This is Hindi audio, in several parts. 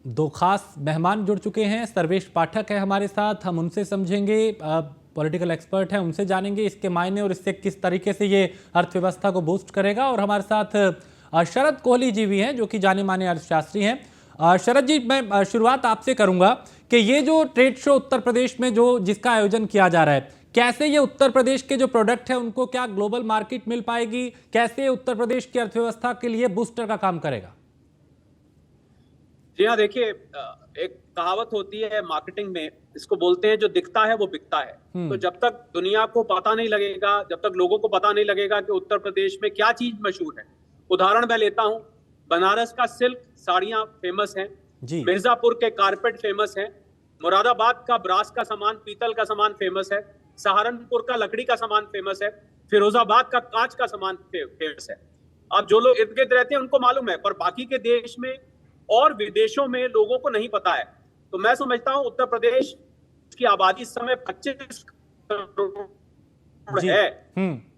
दो खास मेहमान जुड़ चुके हैं। सर्वेश पाठक है हमारे साथ, हम उनसे समझेंगे, पॉलिटिकल एक्सपर्ट हैं, उनसे जानेंगे इसके मायने और इससे किस तरीके से ये अर्थव्यवस्था को बूस्ट करेगा। और हमारे साथ शरद कोहली जी भी हैं जो कि जाने माने अर्थशास्त्री हैं। शरद जी, मैं शुरुआत आपसे करूंगा कि ये जो ट्रेड शो उत्तर प्रदेश में जिसका आयोजन किया जा रहा है, कैसे ये उत्तर प्रदेश के जो प्रोडक्ट है उनको क्या ग्लोबल मार्केट मिल पाएगी, कैसे उत्तर प्रदेश की अर्थव्यवस्था के लिए बूस्टर का काम करेगा? जी हाँ, देखिए, एक कहावत होती है मार्केटिंग में, इसको बोलते हैं जो दिखता है वो बिकता है। तो जब तक दुनिया को पता नहीं लगेगा, जब तक लोगों को पता नहीं लगेगा कि उत्तर प्रदेश में क्या चीज मशहूर है। उदाहरण मैं लेता हूं, बनारस का सिल्क साड़ियां फेमस हैं, मिर्जापुर के कारपेट फेमस हैं, मुरादाबाद का ब्रास का सामान, पीतल का सामान फेमस है, सहारनपुर का लकड़ी का सामान फेमस है, फिरोजाबाद का कांच का सामान फेमस है। अब जो लोग इर्द गिर्द रहते हैं उनको मालूम है, पर बाकी के देश में और विदेशों में लोगों को नहीं पता है। तो मैं समझता हूं उत्तर प्रदेश की आबादी इस समय 25 करोड़ है।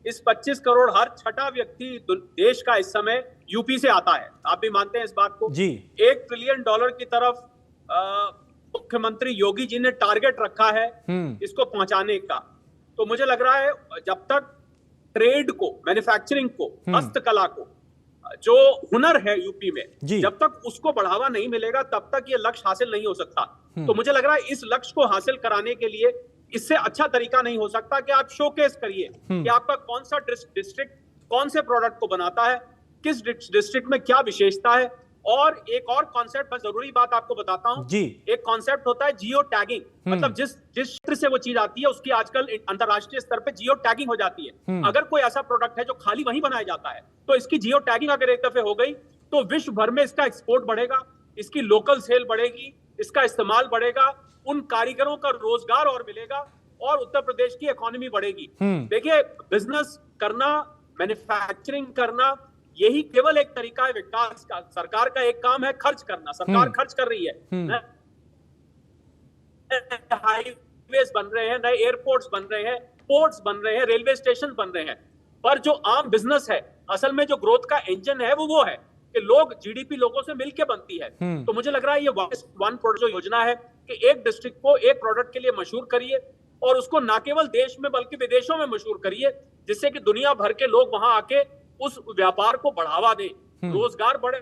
इस 25 करोड़, हर छठा व्यक्ति देश का इस समय यूपी से आता है। आप भी मानते हैं इस बात को? जी। $1 ट्रिलियन की तरफ मुख्यमंत्री योगी जी ने टारगेट रखा है इसको पहुंचाने का। तो मुझे लग रहा है जब तक ट्रेड को, मैन्युफैक्चरिंग को, हस्तकला को, जो हुनर है यूपी में, जब तक उसको बढ़ावा नहीं मिलेगा तब तक ये लक्ष्य हासिल नहीं हो सकता। तो मुझे लग रहा है इस लक्ष्य को हासिल कराने के लिए इससे अच्छा तरीका नहीं हो सकता कि आप शोकेस करिए कि आपका कौन सा डिस्ट्रिक्ट कौन से प्रोडक्ट को बनाता है, किस डिस्ट्रिक्ट में क्या विशेषता है। और एक और कॉन्सेप्ट, मैं जरूरी बात आपको बताता हूं, एक कॉन्सेप्ट होता है जियो टैगिंग। मतलब जिस क्षेत्र से वो चीज आती है उसकी आजकल अंतरराष्ट्रीय स्तर पे जियो टैगिंग हो जाती है। अगर कोई ऐसा प्रोडक्ट है जो खाली वहीं बनाया जाता है तो इसकी जियो टैगिंग अगर एक दफे हो गई तो विश्व भर में इसका एक्सपोर्ट बढ़ेगा, इसकी लोकल सेल बढ़ेगी, इसका इस्तेमाल बढ़ेगा, उन कारीगरों का रोजगार और मिलेगा और उत्तर प्रदेश की इकोनॉमी बढ़ेगी। देखिए, बिजनेस करना, मैन्युफैक्चरिंग करना, यही केवल एक तरीका है विकास का। सरकार का एक काम है खर्च करना, सरकार खर्च कर रही है, हाईवेज बन रहे हैं, नए एयरपोर्ट्स बन रहे हैं, पोर्ट्स बन रहे हैं, रेलवे स्टेशन बन रहे हैं। पर जो आम बिजनेस है, असल में जो ग्रोथ का इंजन है वो है कि लोग, जीडीपी लोगों से मिलकर बनती है। तो मुझे लग रहा है ये वन प्रोडक्ट जो योजना है कि एक डिस्ट्रिक्ट को एक प्रोडक्ट के लिए मशहूर करिए और उसको ना केवल देश में बल्कि विदेशों में मशहूर करिए, जिससे कि दुनिया भर के लोग वहां आके उस व्यापार को बढ़ावा दे, रोजगार बढ़े।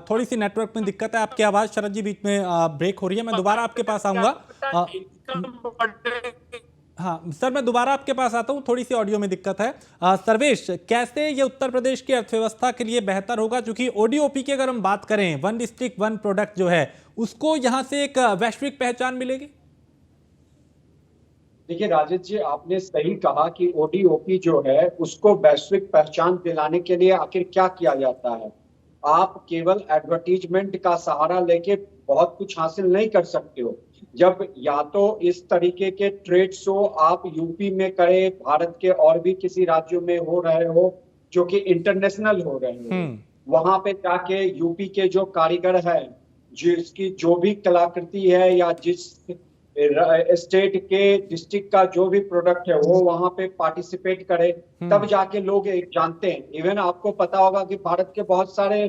थोड़ी सी नेटवर्क में दिक्कत है, आपकी आवाज शरद जी बीच में ब्रेक हो रही है। मैं दोबारा आपके पास आऊंगा। हाँ सर, मैं दोबारा आपके पास आता हूँ, थोड़ी सी ऑडियो में दिक्कत है। सर्वेश, कैसे ये उत्तर प्रदेश की अर्थव्यवस्था के लिए बेहतर होगा? क्योंकि ओडीओपी की अगर हम बात करें, वन डिस्ट्रिक्ट वन प्रोडक्ट जो है, उसको यहाँ से एक वैश्विक पहचान मिलेगी। देखिए राजेश जी, आपने सही कहा कि ओडीओपी जो है उसको वैश्विक पहचान दिलाने के लिए आखिर क्या किया जाता है। आप केवल एडवर्टीजमेंट का सहारा लेके बहुत कुछ हासिल नहीं कर सकते हो। जब या तो इस तरीके के ट्रेड शो आप यूपी में करें, भारत के और भी किसी राज्यों में हो रहे हो जो कि इंटरनेशनल हो रहे हो, वहां पे जाके यूपी के जो कारीगर है, जिसकी जो भी कलाकृति है या जिस स्टेट के डिस्ट्रिक्ट का जो भी प्रोडक्ट है वो वहां पे पार्टिसिपेट करे, तब जाके लोग जानते हैं। इवन आपको पता होगा कि भारत के बहुत सारे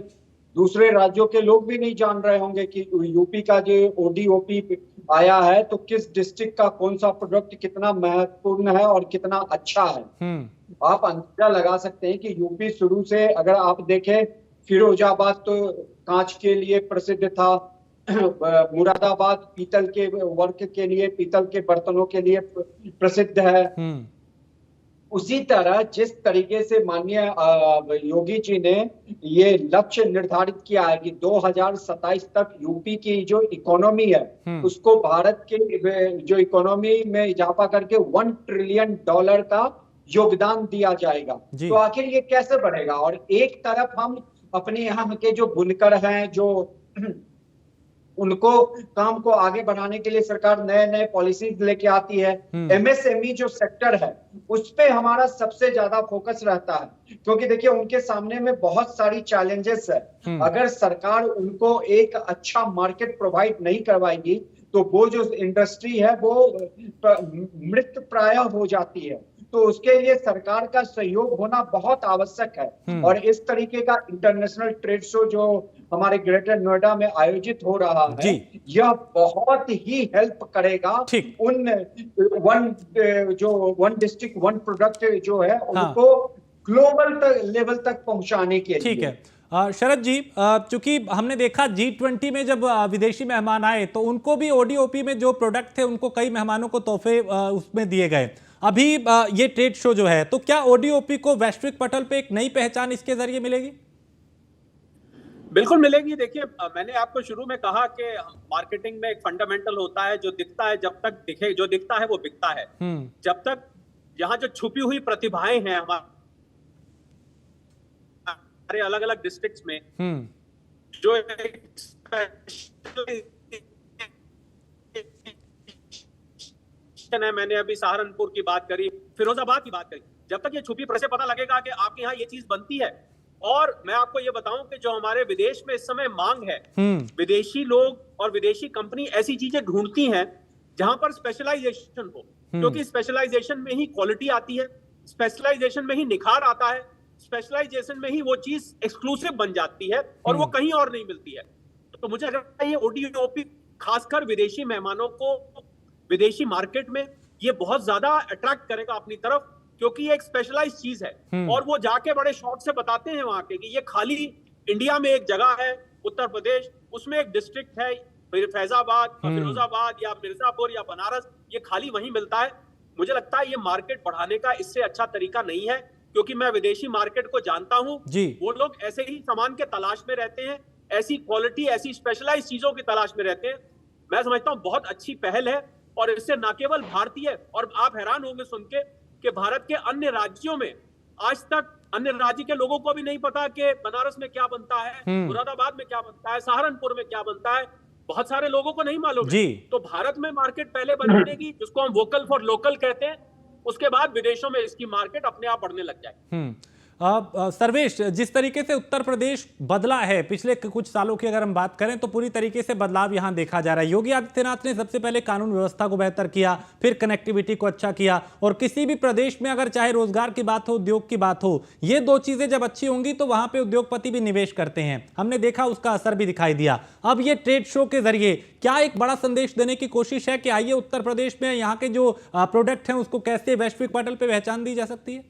दूसरे राज्यों के लोग भी नहीं जान रहे होंगे कि यूपी का जो ओडीओपी आया है तो किस डिस्ट्रिक्ट का कौन सा प्रोडक्ट कितना महत्वपूर्ण है और कितना अच्छा है। आप अंदाजा लगा सकते हैं कि यूपी शुरू से, अगर आप देखें, फिरोजाबाद तो कांच के लिए प्रसिद्ध था, मुरादाबाद पीतल के वर्क के लिए, पीतल के बर्तनों के लिए प्रसिद्ध है। उसी तरह जिस तरीके से माननीय योगी जी ने ये लक्ष्य निर्धारित किया है कि 2027 तक यूपी की जो इकोनॉमी है उसको भारत के जो इकोनॉमी में इजाफा करके $1 ट्रिलियन का योगदान दिया जाएगा, तो आखिर ये कैसे बढ़ेगा? और एक तरफ हम अपने यहाँ के जो बुनकर हैं, जो उनको काम को आगे बढ़ाने के लिए सरकार नए नए पॉलिसीज लेके आती है। एमएसएमई जो सेक्टर है उस पे हमारा सबसे ज्यादा फोकस रहता है, क्योंकि देखिए उनके सामने में बहुत सारी चैलेंजेस है। अगर सरकार उनको एक अच्छा मार्केट प्रोवाइड नहीं करवाएगी तो वो जो इंडस्ट्री है वो मृत प्राय हो जाती है। तो उसके लिए सरकार का सहयोग होना बहुत आवश्यक है। और इस तरीके का इंटरनेशनल ट्रेड शो जो हमारे ग्रेटर नोएडा में आयोजित हो रहा है, यह बहुत ही हेल्प करेगा उन वन डिस्ट्रिक्ट वन प्रोडक्ट जो है उनको ग्लोबल लेवल तक पहुंचाने के लिए। ठीक है शरद जी, चूंकि हमने देखा G20 में जब विदेशी मेहमान आए तो उनको भी ODOP में जो प्रोडक्ट थे उनको कई मेहमानों को तोहफे उसमें दिए गए। अभी ये ट्रेड शो जो है, तो क्या ODOP को वैश्विक पटल पे एक नई पहचान इसके जरिए मिलेगी? बिल्कुल मिलेगी। देखिए, मैंने आपको शुरू में कहा कि मार्केटिंग में एक फंडामेंटल होता है, जो दिखता है जब तक दिखे, जो दिखता है वो बिकता है। जब तक यहाँ जो छुपी हुई प्रतिभाएं हैं हमारे अलग अलग डिस्ट्रिक्ट्स में, जो है, मैंने अभी सहारनपुर की बात करी, फिरोजाबाद की बात करी, जब तक ये छुपी से पता लगेगा कि आपके यहाँ ये चीज बनती है। और मैं आपको ये बताऊं कि जो हमारे विदेश में इस समय मांग है, विदेशी लोग और विदेशी कंपनी ऐसी चीजें ढूंढती हैं जहां पर स्पेशलाइजेशन हो, क्योंकि स्पेशलाइजेशन में ही क्वालिटी आती है, स्पेशलाइजेशन में ही निखार आता है, स्पेशलाइजेशन में ही वो चीज एक्सक्लूसिव बन जाती है और वो कहीं और नहीं मिलती है। तो मुझे लगता है ये ODOP खासकर विदेशी मेहमानों को विदेशी मार्केट में ये बहुत ज्यादा अट्रैक्ट करेगा अपनी तरफ, क्योंकि ये एक स्पेशलाइज्ड चीज है। और वो जाके बड़े शौक से बताते हैं वहां के कि ये खाली इंडिया में एक जगह है, उत्तर प्रदेश, उसमें एक डिस्ट्रिक्ट है फैजाबाद, फिरोजाबाद या मिर्जापुर या बनारस, ये खाली वहीं मिलता है। मुझे लगता है ये मार्केट बढ़ाने का इससे अच्छा तरीका नहीं है, क्योंकि मैं विदेशी मार्केट को जानता हूं, वो लोग ऐसे ही सामान के तलाश में रहते हैं, ऐसी क्वालिटी, ऐसी स्पेशलाइज्ड चीजों की तलाश में रहते हैं। मैं समझता हूं बहुत अच्छी पहल है, और इससे न केवल भारतीय, और आप हैरान होंगे सुन के कि भारत के अन्य राज्यों में आज तक अन्य राज्य के लोगों को भी नहीं पता कि बनारस में क्या बनता है, मुरादाबाद में क्या बनता है, सहारनपुर में क्या बनता है, बहुत सारे लोगों को नहीं मालूम है। तो भारत में मार्केट पहले बनेगी, जिसको हम वोकल फॉर लोकल कहते हैं, उसके बाद विदेशों में इसकी मार्केट अपने आप बढ़ने लग जाए। सर्वेश, जिस तरीके से उत्तर प्रदेश बदला है पिछले कुछ सालों की अगर हम बात करें तो पूरी तरीके से बदलाव यहां देखा जा रहा है। योगी आदित्यनाथ ने सबसे पहले कानून व्यवस्था को बेहतर किया, फिर कनेक्टिविटी को अच्छा किया, और किसी भी प्रदेश में अगर चाहे रोजगार की बात हो, उद्योग की बात हो, ये दो चीजें जब अच्छी होंगी तो वहां पे उद्योगपति भी निवेश करते हैं। हमने देखा उसका असर भी दिखाई दिया। अब ये ट्रेड शो के जरिए क्या एक बड़ा संदेश देने की कोशिश है कि आइए उत्तर प्रदेश में यहाँ के जो प्रोडक्ट हैं उसको कैसे वैश्विक पटल पर पहचान दी जा सकती है?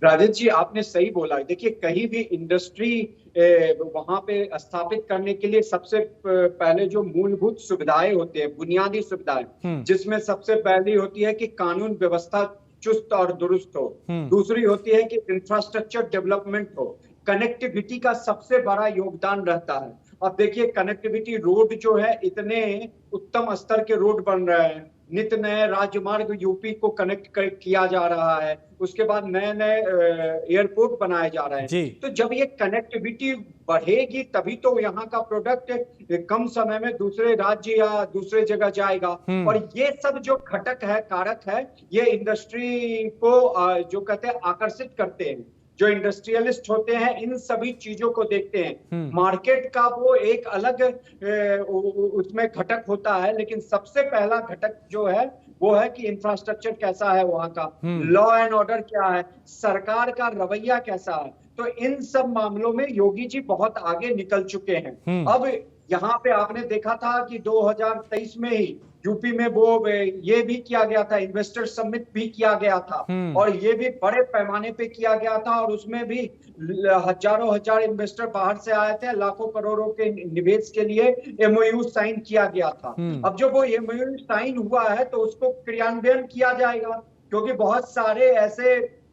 राजेश जी, आपने सही बोला। देखिए, कहीं भी इंडस्ट्री वहां पे स्थापित करने के लिए सबसे पहले जो मूलभूत सुविधाएं होती है, बुनियादी सुविधाएं, जिसमें सबसे पहली होती है कि कानून व्यवस्था चुस्त और दुरुस्त हो, दूसरी होती है कि इंफ्रास्ट्रक्चर डेवलपमेंट हो, कनेक्टिविटी का सबसे बड़ा योगदान रहता है। अब देखिए, कनेक्टिविटी, रोड जो है, इतने उत्तम स्तर के रोड बन रहे हैं, नित्य नए राजमार्ग यूपी को कनेक्ट किया जा रहा है, उसके बाद नए नए एयरपोर्ट बनाए जा रहे हैं। तो जब ये कनेक्टिविटी बढ़ेगी तभी तो यहाँ का प्रोडक्ट कम समय में दूसरे राज्य या दूसरे जगह जाएगा। और ये सब जो घटक है, कारक है, ये इंडस्ट्री को जो कहते हैं आकर्षित करते हैं। जो इंडस्ट्रियलिस्ट होते हैं इन सभी चीजों को देखते हैं। मार्केट का वो एक अलग उसमें घटक होता है, लेकिन सबसे पहला घटक जो है वो है कि इंफ्रास्ट्रक्चर कैसा है वहां का, लॉ एंड ऑर्डर क्या है, सरकार का रवैया कैसा है। तो इन सब मामलों में योगी जी बहुत आगे निकल चुके हैं। अब यहाँ पे आपने देखा था कि 2023 में ही यूपी में वो ये भी किया गया था, इन्वेस्टर समिट भी किया गया था, और ये भी बड़े पैमाने पे किया गया था, और उसमें भी हजारों हजार इन्वेस्टर बाहर से आए थे, लाखों करोड़ों के निवेश के लिए MOU साइन किया गया था। अब जब वो MOU साइन हुआ है तो उसको क्रियान्वयन किया जाएगा, क्योंकि बहुत सारे ऐसे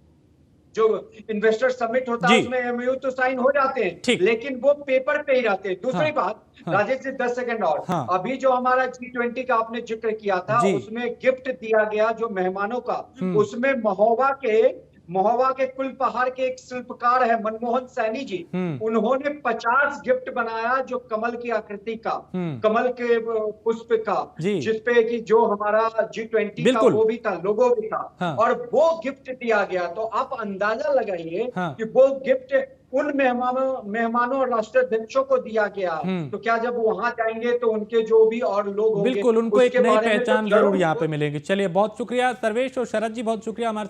जो इन्वेस्टर समिट होता है उसमें MOU तो साइन हो जाते हैं, लेकिन वो पेपर पे ही रहते हैं। दूसरी बात, राजेश जी 10 सेकंड और, अभी जो हमारा G20 का आपने जिक्र किया था, उसमें गिफ्ट दिया गया जो मेहमानों का, उसमें महोबा के कुल पहाड़ के एक शिल्पकार है मनमोहन सैनी जी, उन्होंने 50 गिफ्ट बनाया जो कमल की आकृति का, कमल के पुष्प का, जिसपे कि जो हमारा G20 का वो भी था, लोगो भी था, और वो गिफ्ट दिया गया। तो आप अंदाजा लगाइए कि वो गिफ्ट उन मेहमानों और राष्ट्राध्यक्षों को दिया गया, तो क्या जब वहां जाएंगे तो उनके जो भी और लोग होंगे, बिल्कुल उनको एक नई पहचान जरूर यहाँ पे मिलेगी। चलिए, बहुत शुक्रिया सर्वेश और शरद जी, बहुत शुक्रिया हमारे